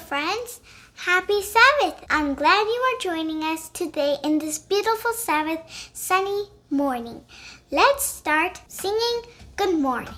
friends. Happy Sabbath! I'm glad you are joining us today in this beautiful Sabbath sunny morning. Let's start singing Good Morning.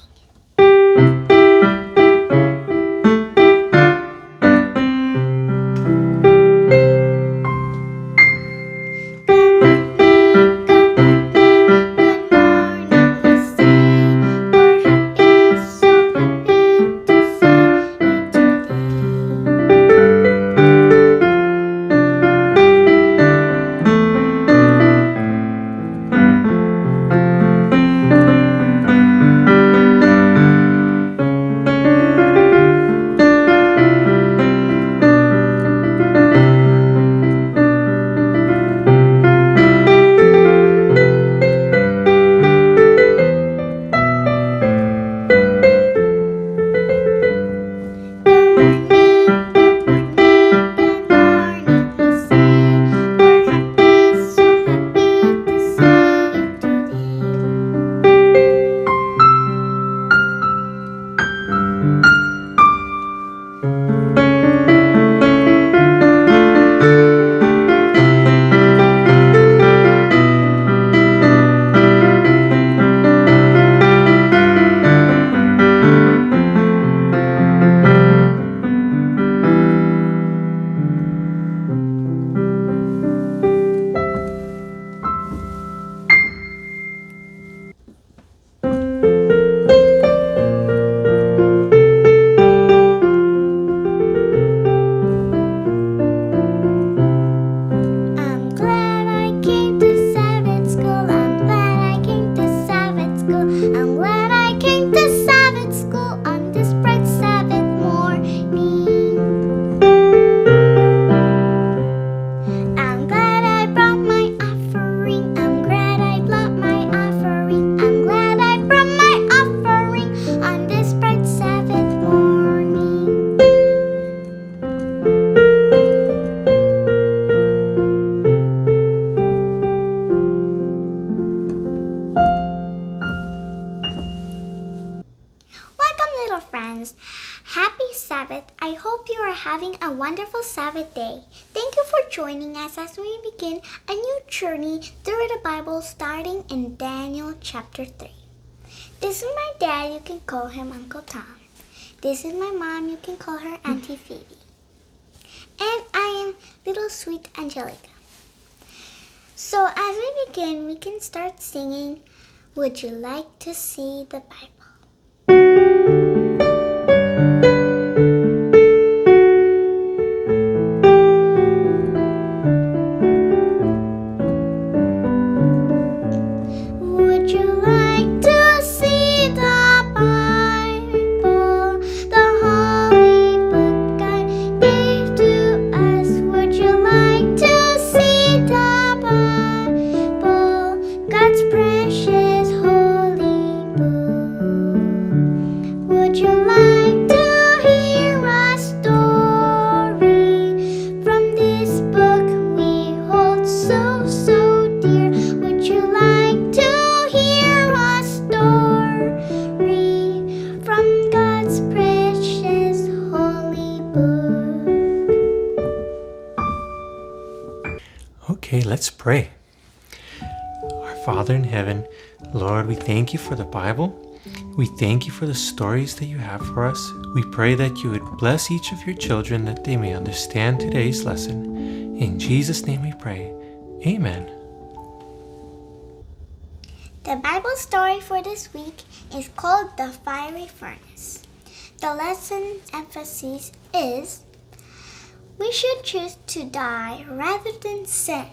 Happy Sabbath. I hope you are having a wonderful Sabbath day. Thank you for joining us as we begin a new journey through the Bible starting in Daniel chapter 3. This is my dad, you can call him Uncle Tom. This is my mom, you can call her Auntie Phoebe. And I am little sweet Angelica. So as we begin, we can start singing, Would You Like to See the Bible? Okay, let's pray. Our Father in heaven, Lord, we thank you for the Bible. We thank you for the stories that you have for us. We pray that you would bless each of your children that they may understand today's lesson. In Jesus' name we pray. Amen. The Bible story for this week is called The Fiery Furnace. The lesson's emphasis is we should choose to die rather than sin.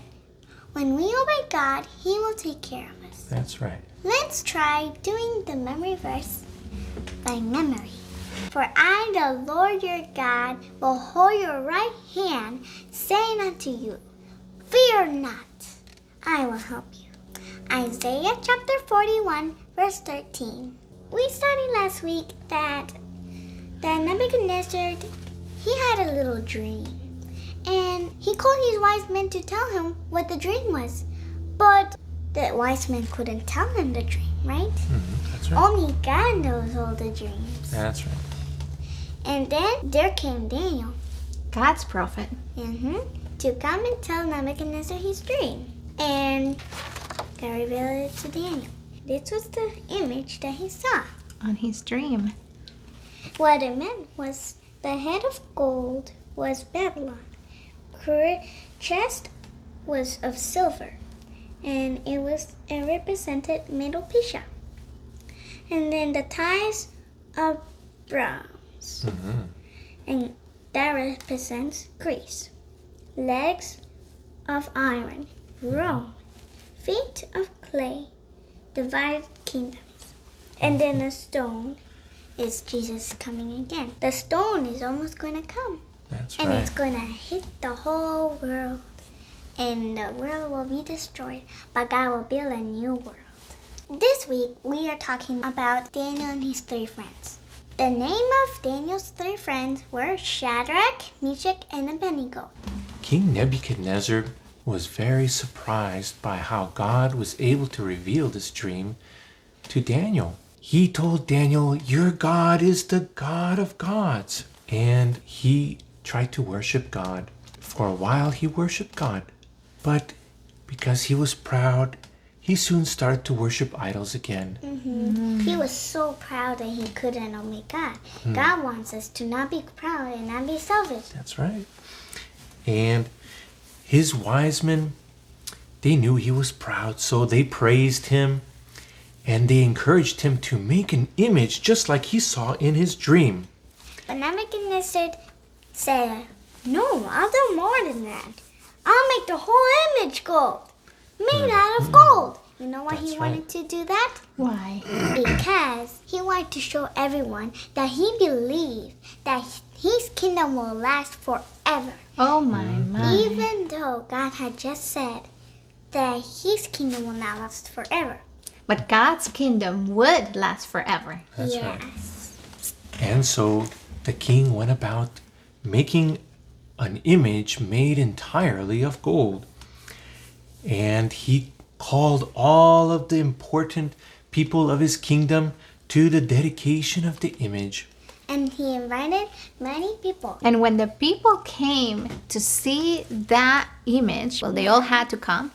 When we obey God, He will take care of us. That's right. Let's try doing the memory verse by memory. For I, the Lord your God, will hold your right hand, saying unto you, Fear not, I will help you. Isaiah chapter 41, verse 13. We studied last week that Nebuchadnezzar, he had a little dream. And he called his wise men to tell him what the dream was. But the wise men couldn't tell him the dream, right? That's right. Only God knows all the dreams. That's right. And then there came Daniel. God's prophet. To come and tell Nebuchadnezzar his dream. And God revealed it to Daniel. This was the image that he saw. On his dream. What it meant was the head of gold was Babylon. Her chest was of silver, and it represented Middle Persia. And then the thighs of bronze, and that represents Greece. Legs of iron, Rome. Feet of clay, divided kingdoms. And then the stone is Jesus coming again. The stone is almost going to come. That's And right. it's going to hit the whole world. And the world will be destroyed, but God will build a new world. This week, we are talking about Daniel and his three friends. The name of Daniel's three friends were Shadrach, Meshach, and Abednego. King Nebuchadnezzar was very surprised by how God was able to reveal this dream to Daniel. He told Daniel, "Your God is the God of gods." And he tried to worship God. For a while, he worshiped God. But because he was proud, he soon started to worship idols again. He was so proud that he couldn't obey God. God wants us to not be proud and not be selfish. That's right. And his wise men, they knew he was proud, so they praised him and they encouraged him to make an image just like he saw in his dream. But Nebuchadnezzar said, "No, I'll do more than that. I'll make the whole image gold, made out of gold." You know why he That's wanted right. to do that? Why? Because he wanted to show everyone that he believed that his kingdom will last forever. Oh my. Even though God had just said that his kingdom will not last forever. But God's kingdom would last forever. That's yes. right. And so the king went about making an image made entirely of gold. And he called all of the important people of his kingdom to the dedication of the image. And he invited many people. And when the people came to see that image, well, they all had to come.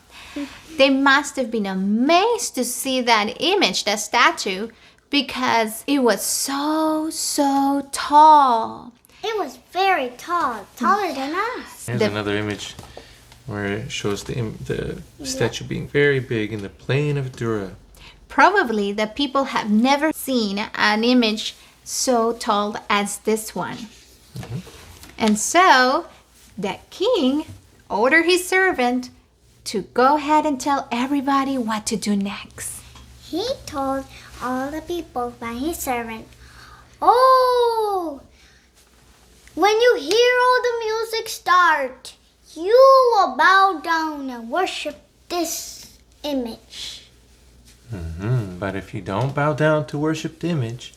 They must have been amazed to see that image, that statue, because it was so tall. It was very tall, taller than us. There's another image where it shows the statue being very big in the plain of Dura. Probably the people have never seen an image so tall as this one. And so the king ordered his servant to go ahead and tell everybody what to do next. He told all the people by his servant, "Oh, when you hear all the music start, you will bow down and worship this image." But if you don't bow down to worship the image,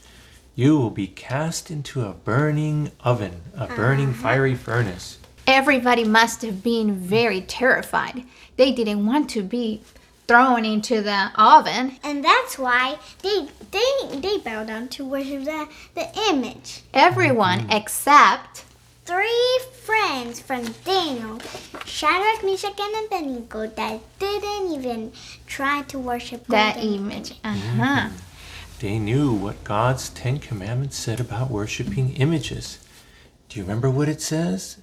you will be cast into a burning oven, a burning fiery furnace. Everybody must have been very terrified. They didn't want to be thrown into the oven. And that's why they bow down to worship the image. Everyone except Three friends from Daniel, Shadrach, Meshach, and Abednego, that didn't even try to worship that golden image. They knew what God's 10 Commandments said about worshiping images. Do you remember what it says?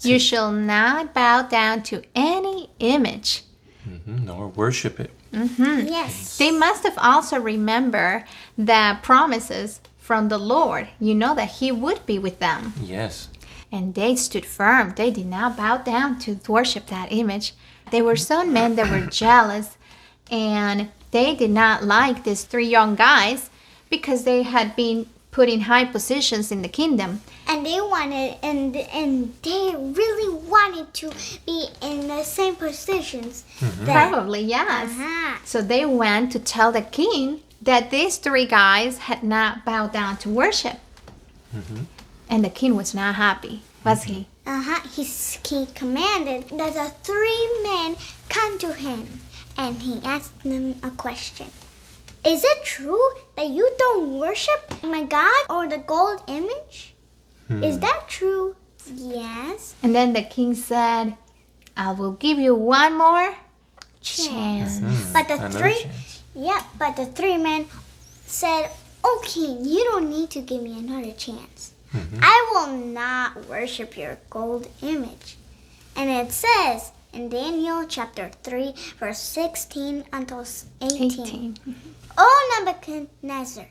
You shall not bow down to any image. Nor worship it. Yes. They must have also remembered the promises from the Lord. You know that He would be with them. Yes. And they stood firm. They did not bow down to worship that image. There were some men that were jealous, and they did not like these three young guys because they had been put in high positions in the kingdom. And they wanted, and they really wanted to be in the same positions. Probably, yes. So they went to tell the king that these three guys had not bowed down to worship. And the king was not happy, was he? He commanded that the three men come to him, and he asked them a question. "Is it true that you don't worship my God or the gold image? Is that true?" "Yes," And then the king said, I will give you one more chance. But the Another three, chance. but the three men said, "Oh, king, you don't need to give me another chance. I will not worship your gold image." And it says in Daniel chapter 3, verse 16 until 18. O Nebuchadnezzar,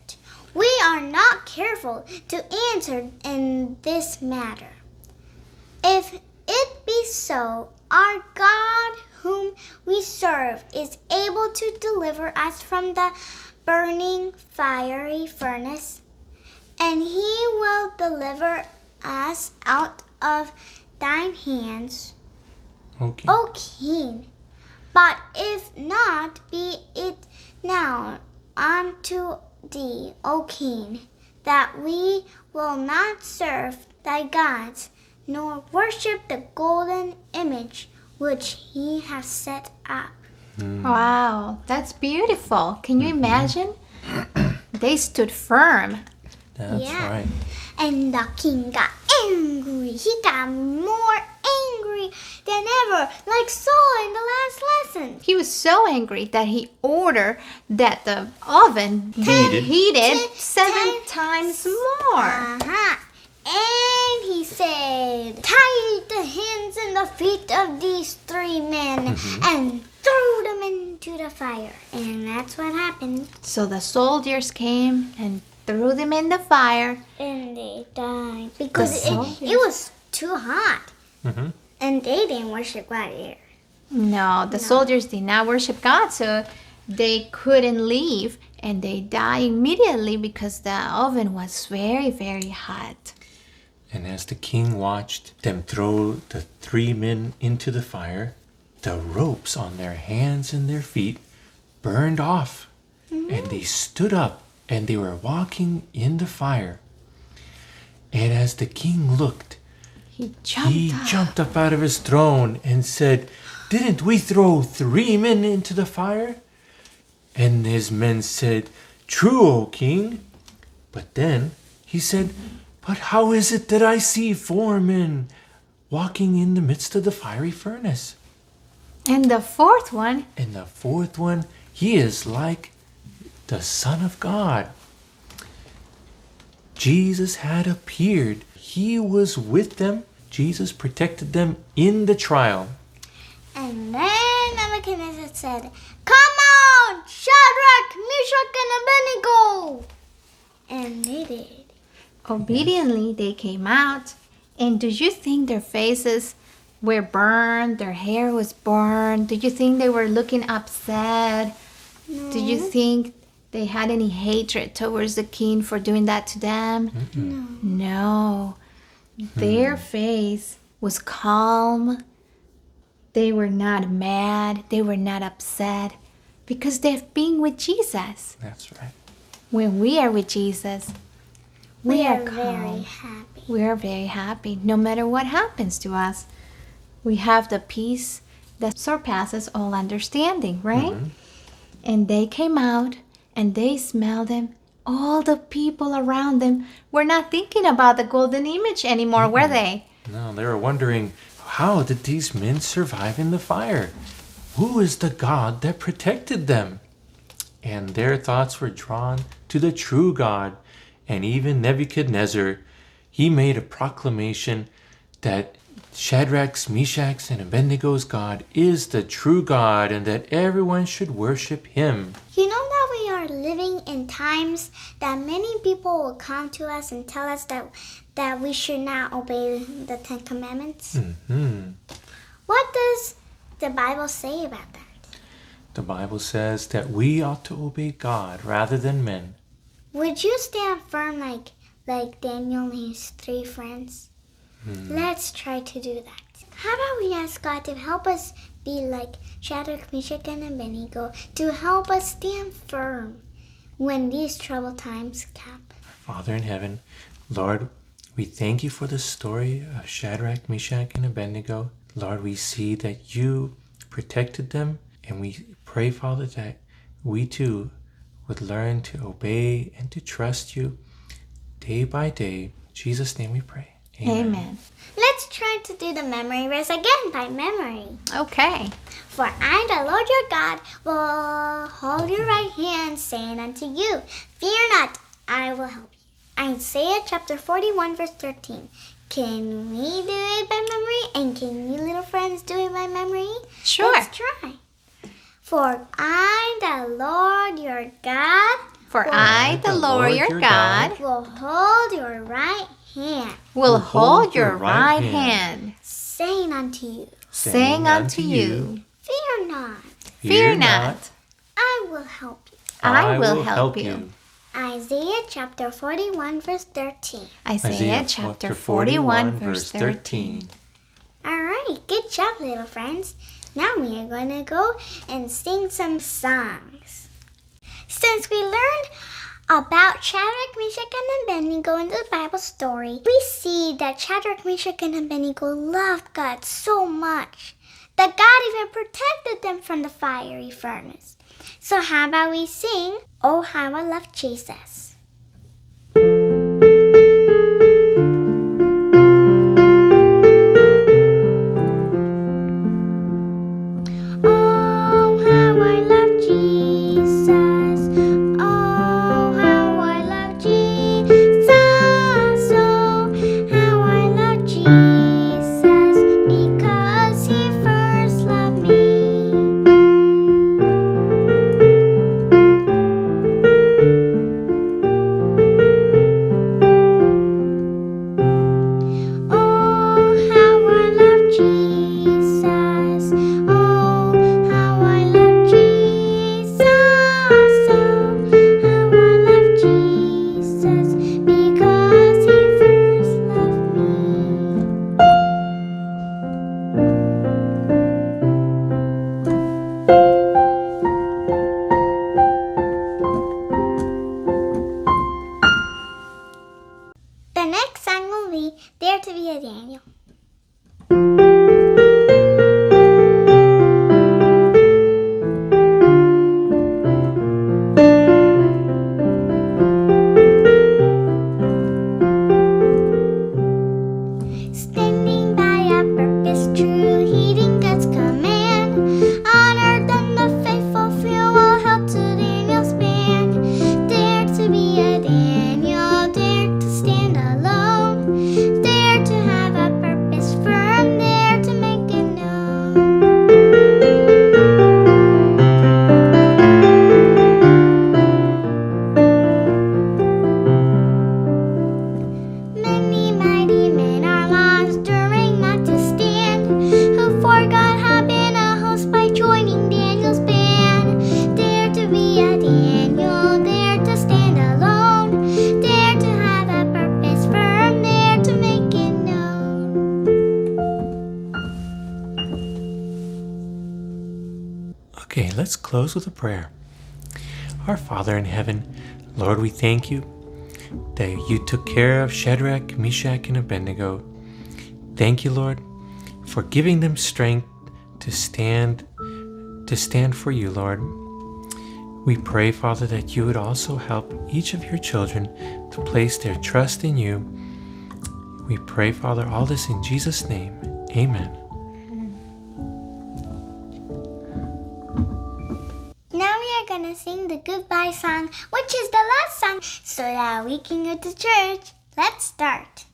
we are not careful to answer in this matter. If it be so, our God whom we serve is able to deliver us from the burning fiery furnace, and he will deliver us out of thine hands, Okay. O king. But if not, be it now unto thee, O king, that we will not serve thy gods, nor worship the golden image which he has set up. Wow, that's beautiful. Can you imagine? They stood firm. That's Yeah. right. And the king got angry. He got more angry than ever, like Saul in the last lesson. He was so angry that he ordered that the oven be Heated. heated ten 7 times more. And he said, "Tie the hands and the feet of these three men and threw them into the fire." And that's what happened. So the soldiers came and threw them in the fire. And they died because The it was too hot. Mhm. And they didn't worship God either. No, the soldiers did not worship God, so they couldn't leave, and they died immediately because the oven was very, very hot. And as the king watched them throw the three men into the fire, the ropes on their hands and their feet burned off. And they stood up and they were walking in the fire. And as the king looked, He jumped he up. jumped up out of his throne and said, "Didn't we throw three men into the fire?" And his men said, "True, O king." But then he said, "But how is it that I see four men walking in the midst of the fiery furnace? And the fourth one, And the fourth one, he is like the Son of God." Jesus had appeared. He was with them. Jesus protected them in the trial. And then Nebuchadnezzar said, "Come out, Shadrach, Meshach, and Abednego!" And they did. obediently, they came out. And do you think their faces were burned? Their hair was burned? Do you think they were looking upset? No. Do you think they had any hatred towards the king for doing that to them? No. Their face was calm. They were not mad. They were not upset because they've been with Jesus. That's right. When we are with Jesus, we are very calm. happy. We are very happy no matter what happens to us. We have the peace that surpasses all understanding, right? And they came out and they smelled them. All the people around them were not thinking about the golden image anymore, were they? No, they were wondering, how did these men survive in the fire? Who is the God that protected them? And their thoughts were drawn to the true God. And even Nebuchadnezzar, he made a proclamation that Shadrach's, Meshach's, and Abednego's God is the true God and that everyone should worship him. You know that we are living in times that many people will come to us and tell us that we should not obey the Ten Commandments. What does the Bible say about that? The Bible says that we ought to obey God rather than men. Would you stand firm like Daniel and his three friends? Let's try to do that. How about we ask God to help us be like Shadrach, Meshach, and Abednego, to help us stand firm when these troubled times come. Father in heaven, Lord, we thank you for the story of Shadrach, Meshach, and Abednego. Lord, we see that you protected them, and we pray, Father, that we too would learn to obey and to trust you day by day. In Jesus' name we pray. Amen. Let's try to do the memory verse again by memory. Okay. For I, the Lord your God, will hold your right hand, saying unto you, Fear not, I will help you. Isaiah chapter 41, verse 13. Can we do it by memory? And can you little friends do it by memory? Sure. Let's try. For I, the Lord your God, For I, the Lord your God, will hold your right hand, will hold your right hand, saying unto you, saying unto you, Fear not, Fear not, I will help you. I will help you. Isaiah chapter 41, verse 13. Isaiah chapter 41, verse 13. Alright, good job, little friends. Now we are going to go and sing some songs. Since we learned about Shadrach, Meshach, and Abednego in the Bible story, we see that Shadrach, Meshach, and Abednego loved God so much that God even protected them from the fiery furnace. So how about we sing, Oh How I Love Jesus. Oh, how I love Jesus. Oh, how I love Jesus. Oh, how I love Jesus. Because he first loved me. Oh, how I love Jesus. Oh, how I love Jesus. Oh, how I love Jesus. Because he first loved me. The next song will be Dare to be a Daniel. Standing by a purpose true, heeding God's command. On earth and the faithful few will help to Daniel's band. Dare to be a Daniel, dare to stand alone. Dare to have a purpose firm, dare to make it known. Many mighty men are lost, daring not to stand, who for God have been a host by joining Daniel's band. Dare to be a Daniel, dare to stand alone, dare to have a purpose firm, dare to make it known. Okay, let's close with a prayer. Our Father in heaven, Lord, we thank you that you took care of Shadrach, Meshach, and Abednego. Thank you, Lord, for giving them strength to stand for you, Lord. We pray, Father, that you would also help each of your children to place their trust in you. We pray, Father, all this in Jesus' name. Amen. Now we are gonna sing the goodbye song, which is the last song, so that we can go to church. Let's start.